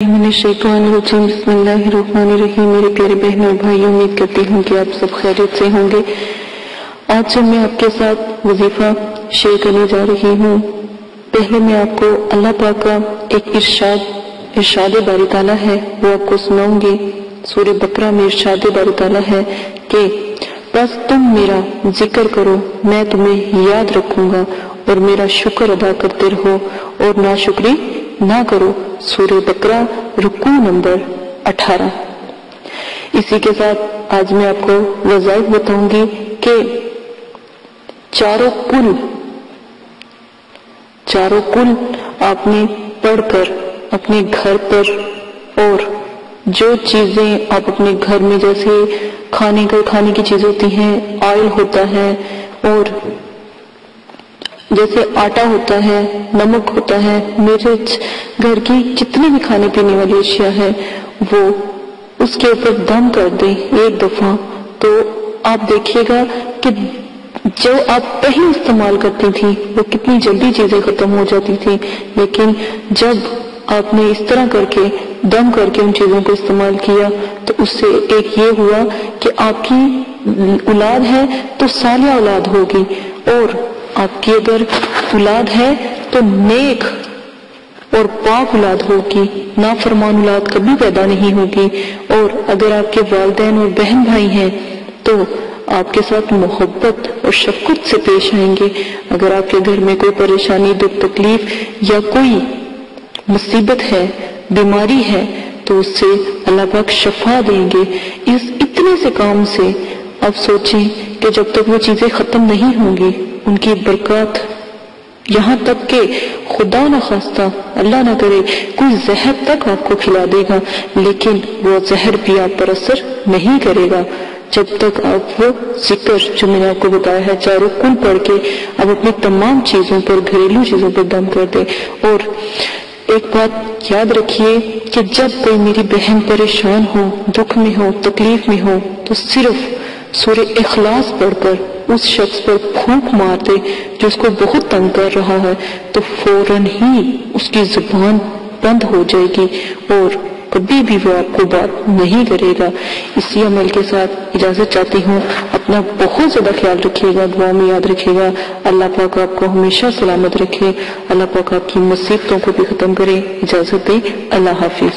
बिस्मिल्लाहिर्रहमानिर्रहीम। मेरे प्यारे बहनों और भाइयों, उम्मीद करती हूँ कि आप सब खैरियत से होंगे। आज जब मैं आपके साथ वजीफा शेयर करने जा रही हूँ, पहले मैं आपको अल्लाह पाक का एक इरशाद बारी ताला है वो आपको सुनाऊंगी। सूरह बकरा में इरशाद बारी ताला है कि बस तुम मेरा जिक्र करो, मैं तुम्हें याद रखूंगा और मेरा शुक्र अदा करते रहो और नाशुक्री ना करो। सूरह बकरा रुकू नंबर 18। इसी के साथ आज मैं आपको वज़ाइफ बताऊंगी कि चारों कुल आपने पढ़कर अपने घर पर, और जो चीजें आप अपने घर में जैसे खाने की चीजें होती हैं, ऑयल होता है और जैसे आटा होता है, नमक होता है, मिर्च, घर की जितनी भी खाने पीने वाली अशिया है वो उसके ऊपर दम कर दें एक दफा, तो आप देखिएगा कि जो आप पहले इस्तेमाल करती थी वो कितनी जल्दी चीजें खत्म हो जाती थी। लेकिन जब आपने इस तरह करके दम करके उन चीजों को इस्तेमाल किया तो उससे एक ये हुआ कि आपकी औलाद है तो सालिया औलाद होगी, और आपकी अगर औलाद है तो नेक और पाक औलाद होगी, नाफरमान औलाद कभी पैदा नहीं होगी। और अगर आपके वालिदैन और बहन भाई हैं तो आपके साथ मोहब्बत और शफ़क़त से पेश आएंगे। अगर आपके घर में कोई परेशानी, दुख, तकलीफ या कोई मुसीबत है, बीमारी है, तो उससे अल्लाह पाक शफा देंगे। इस इतने से काम से आप सोचें कि जब तक वो चीजें खत्म नहीं होंगी उनकी बरकत, यहाँ तक कि खुदा न खास्ता अल्लाह ना करे कोई जहर तक आपको खिला देगा, लेकिन वो जहर भी आप पर असर नहीं करेगा जब तक आप वो जिक्र जो मैंने आपको बताया है चारों कुल पढ़ के आप अपनी तमाम चीजों पर, घरेलू चीजों पर दम कर दे। और एक बात याद रखिए कि जब कोई मेरी बहन परेशान हो, दुख में हो, तकलीफ में हो, तो सिर्फ सूरह इखलास पढ़कर उस शख्स पर फूंक मार दे जो उसको बहुत तंग कर रहा है, तो फौरन ही उसकी जुबान बंद हो जाएगी और कभी भी वो आपको बात नहीं करेगा। इसी अमल के साथ इजाजत चाहती हूँ। अपना बहुत ज्यादा ख्याल रखिएगा, दुआ में याद रखिएगा। अल्लाह पाक आपको हमेशा सलामत रखे, अल्लाह पाक आपकी मुसीबतों को भी खत्म करे। इजाजत दे, अल्लाह हाफिज।